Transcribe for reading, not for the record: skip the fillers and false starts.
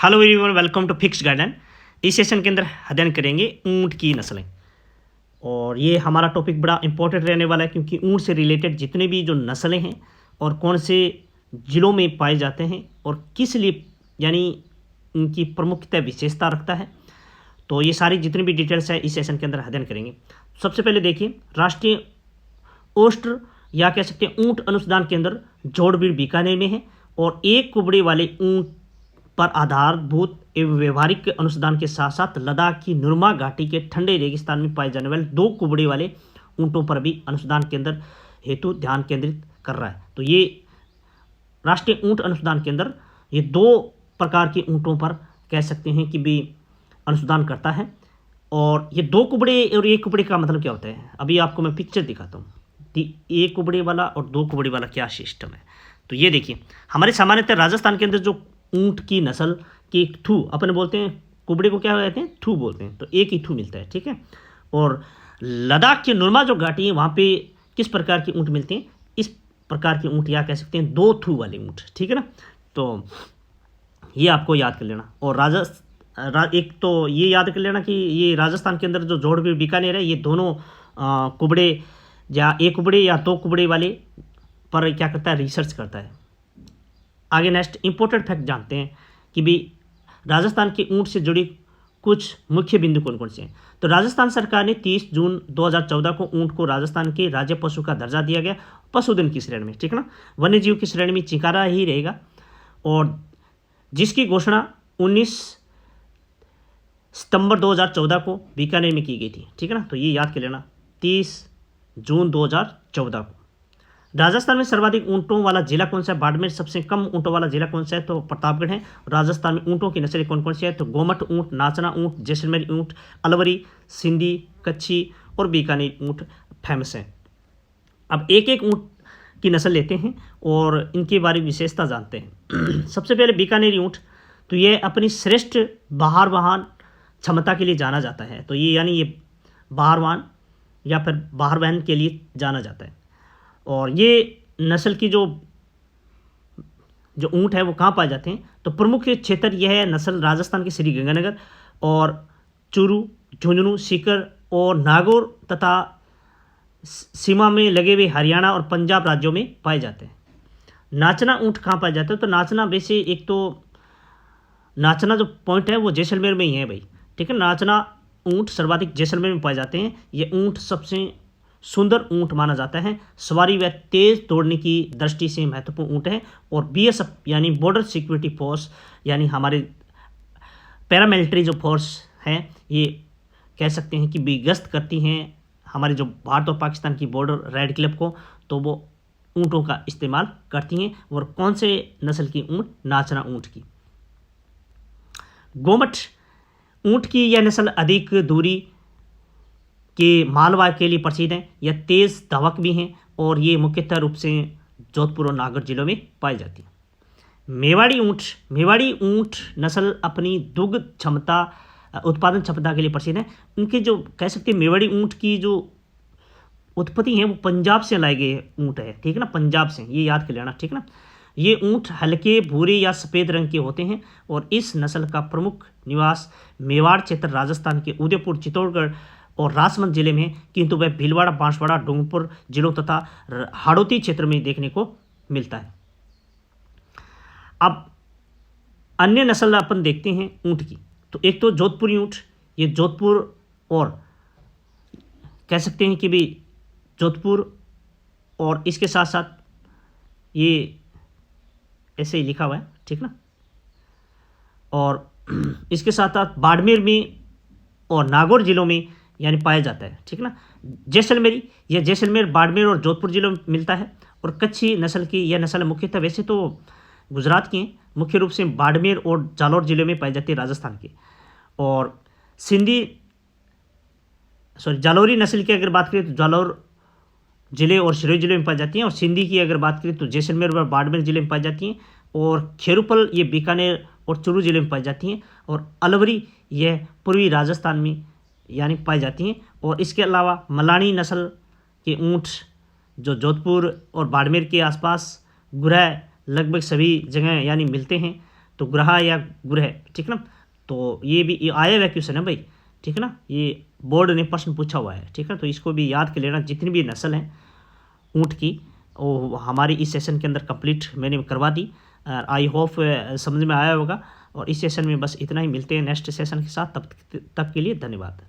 Hello everyone, welcome to fix garden. इस session के अंदर अध्ययन करेंगे ऊंट की नस्लें। और ये हमारा टॉपिक बड़ा इंपॉर्टेंट रहने वाला है क्योंकि ऊंट से रिलेटेड जितने भी जो नस्लें हैं और कौन से ज़िलों में पाए जाते हैं और किस लिए यानी इनकी प्रमुखता विशेषता रखता है, तो ये सारी जितनी भी डिटेल्स है इस सेशन के अंदर अध्ययन करेंगे। सबसे पहले देखिए, राष्ट्रीय ओस्ट्र या कह सकते हैं ऊंट अनुसंधान केंद्र जोड़बीड़ बीकानेर में है और एक कुबड़े वाले ऊंट पर आधारभूत एवं व्यवहारिक अनुसंधान के साथ साथ लद्दाख की नुरमा घाटी के ठंडे रेगिस्तान में पाए जाने वाले 2 कुबड़े वाले ऊंटों पर भी अनुसंधान केंद्र हेतु ध्यान केंद्रित कर रहा है। तो ये राष्ट्रीय ऊंट अनुसंधान केंद्र ये 2 प्रकार के ऊंटों पर कह सकते हैं कि भी अनुसंधान करता है। और ये 2 कुबड़े और 1 कुबड़े का मतलब क्या होता है, अभी आपको मैं पिक्चर दिखाता हूँ। 1 कुबड़े वाला और 2 कुबड़े वाला क्या सिस्टम है। तो ये देखिए, हमारे सामान्यतः राजस्थान के अंदर जो ऊंट की नस्ल के थू अपन बोलते हैं, कुबड़े को क्या कहते हैं, थू बोलते हैं, तो एक ही थू मिलता है, ठीक है। और लद्दाख की नुरमा जो घाटी है वहाँ पे किस प्रकार के ऊंट मिलते हैं, इस प्रकार के ऊंट या कह सकते हैं 2 थू वाले ऊंट, ठीक है ना। तो ये आपको याद कर लेना। और एक तो ये याद कर लेना कि ये राजस्थान के अंदर जो जोड़बीड़ बीकानेर है, ये दोनों कुबड़े या 1 कुबड़े या 2 कुबड़े वाले पर क्या करता है, रिसर्च करता है। आगे नेक्स्ट इंपॉर्टेंट फैक्ट जानते हैं कि भी राजस्थान के ऊंट से जुड़ी कुछ मुख्य बिंदु कौन कौन से हैं। तो राजस्थान सरकार ने 30 जून 2014 को ऊंट को राजस्थान के राज्य पशु का दर्जा दिया गया, पशुधन की श्रेणी में, ठीक है ना। वन्य जीव की श्रेणी में चिंकारा ही रहेगा और जिसकी घोषणा 19 सितंबर 2014 को बीकानेर में की गई थी, ठीक है ना। तो ये याद कर लेना, 30 जून 2014 को। राजस्थान में सर्वाधिक ऊंटों वाला जिला कौन सा है, बाड़मेर। सबसे कम ऊंटों वाला जिला कौन सा है, तो प्रतापगढ़ है। राजस्थान में ऊंटों की नस्लें कौन कौन सी है, तो गोमट ऊंट, नाचना ऊंट, जैसलमेरी ऊंट, अलवरी, सिंधी, कच्छी और बीकानेर ऊंट फेमस है। अब एक एक ऊंट की नस्ल लेते हैं और इनके बारे में विशेषता जानते हैं। सबसे पहले बीकानेरी ऊंट, तो ये अपनी श्रेष्ठ बाहर वाहन क्षमता के लिए जाना जाता है। तो ये यानी ये बाहर वाहन या फिर बाहर वहन के लिए जाना जाता है। और ये नस्ल की जो ऊंट है वो कहाँ पाए जाते हैं, तो प्रमुख क्षेत्र यह है नस्ल राजस्थान के श्रीगंगानगर और चूरू, झुंझुनू, सीकर और नागौर तथा सीमा में लगे हुए हरियाणा और पंजाब राज्यों में पाए जाते हैं। नाचना ऊंट कहाँ पाए जाते हैं, तो नाचना वैसे एक तो नाचना जो पॉइंट है वो जैसलमेर में ही है भाई, ठीक है। नाचना ऊंट सर्वाधिक जैसलमेर में पाए जाते हैं। ये ऊंट सबसे सुंदर ऊंट माना जाता है, सवारी व तेज दौड़ने की दृष्टि से महत्वपूर्ण ऊंट है। और बीएसएफ यानी बॉर्डर सिक्योरिटी फोर्स यानी हमारे पैरामिलिट्री जो फोर्स है, ये कह सकते हैं कि भी गश्त करती हैं हमारे जो भारत और पाकिस्तान की बॉर्डर रेड क्लिफ को, तो वो ऊँटों का इस्तेमाल करती हैं। और कौन से नस्ल की ऊँट, नाचना ऊँट की। गोमट ऊँट की यह नस्ल अधिक दूरी के मालवाहक के लिए प्रसिद्ध हैं। यह तेज़ धावक भी हैं और ये मुख्यतः रूप से जोधपुर और नागौर जिलों में पाई जाती है। मेवाड़ी ऊँट नस्ल अपनी दुग्ध क्षमता, उत्पादन क्षमता के लिए प्रसिद्ध है। उनके जो कह सकते हैं मेवाड़ी ऊँट की जो उत्पत्ति है वो पंजाब से लाए गए ऊँट है, ठीक है ना, पंजाब से, ये याद कर लेना, ठीक है ना। ये ऊँट हल्के भूरे या सफ़ेद रंग के होते हैं और इस नस्ल का प्रमुख निवास मेवाड़ क्षेत्र राजस्थान के उदयपुर, चित्तौड़गढ़ और राजसमंद जिले में है, किंतु वह भीलवाड़ा, बांसवाड़ा, डूंगरपुर जिलों तथा हाड़ौती क्षेत्र में देखने को मिलता है। अब अन्य नस्ल अपन देखते हैं ऊँट की, तो एक तो जोधपुरी ऊँट, ये जोधपुर और कह सकते हैं कि भी जोधपुर और इसके साथ साथ ये ऐसे ही लिखा हुआ है, ठीक ना। और इसके साथ साथ बाड़मेर में और नागौर जिलों में यानी पाया जाता है, ठीक ना। जैसलमेरी, यह जैसलमेर, बाड़मेर और जोधपुर जिलों में मिलता है। और कच्छी नस्ल की यह नस्ल मुख्यतः वैसे तो गुजरात की हैं, मुख्य रूप से बाड़मेर और जालौर जिले में पाई जाती है राजस्थान के। और जालौरी नस्ल की अगर बात करें तो जालौर जिले और सिरोही जिले में पाई जाती हैं। और सिंधी की अगर बात करें तो जैसलमेर और बाड़मेर जिले में पाई जाती हैं। और खेरूपल ये बीकानेर और चूरू जिले में पाई जाती हैं। और अलवरी यह पूर्वी राजस्थान में यानी पाई जाती हैं। और इसके अलावा मलानी नस्ल के ऊँट जो जोधपुर और बाड़मेर के आसपास गुरह लगभग सभी जगह यानी मिलते हैं। तो ग्रह या ग्रह, ठीक ना। तो ये आया हुआ क्वेश्चन है भाई, ठीक है ना, ये बोर्ड ने प्रश्न पूछा हुआ है, ठीक है। तो इसको भी याद कर लेना। जितनी भी नस्ल हैं ऊँट की वो हमारी इस सेशन के अंदर कंप्लीट मैंने करवा दी। आई होप समझ में आया होगा। और इस सेशन में बस इतना ही, मिलते हैं नेक्स्ट सेशन के साथ। तब तक के लिए धन्यवाद।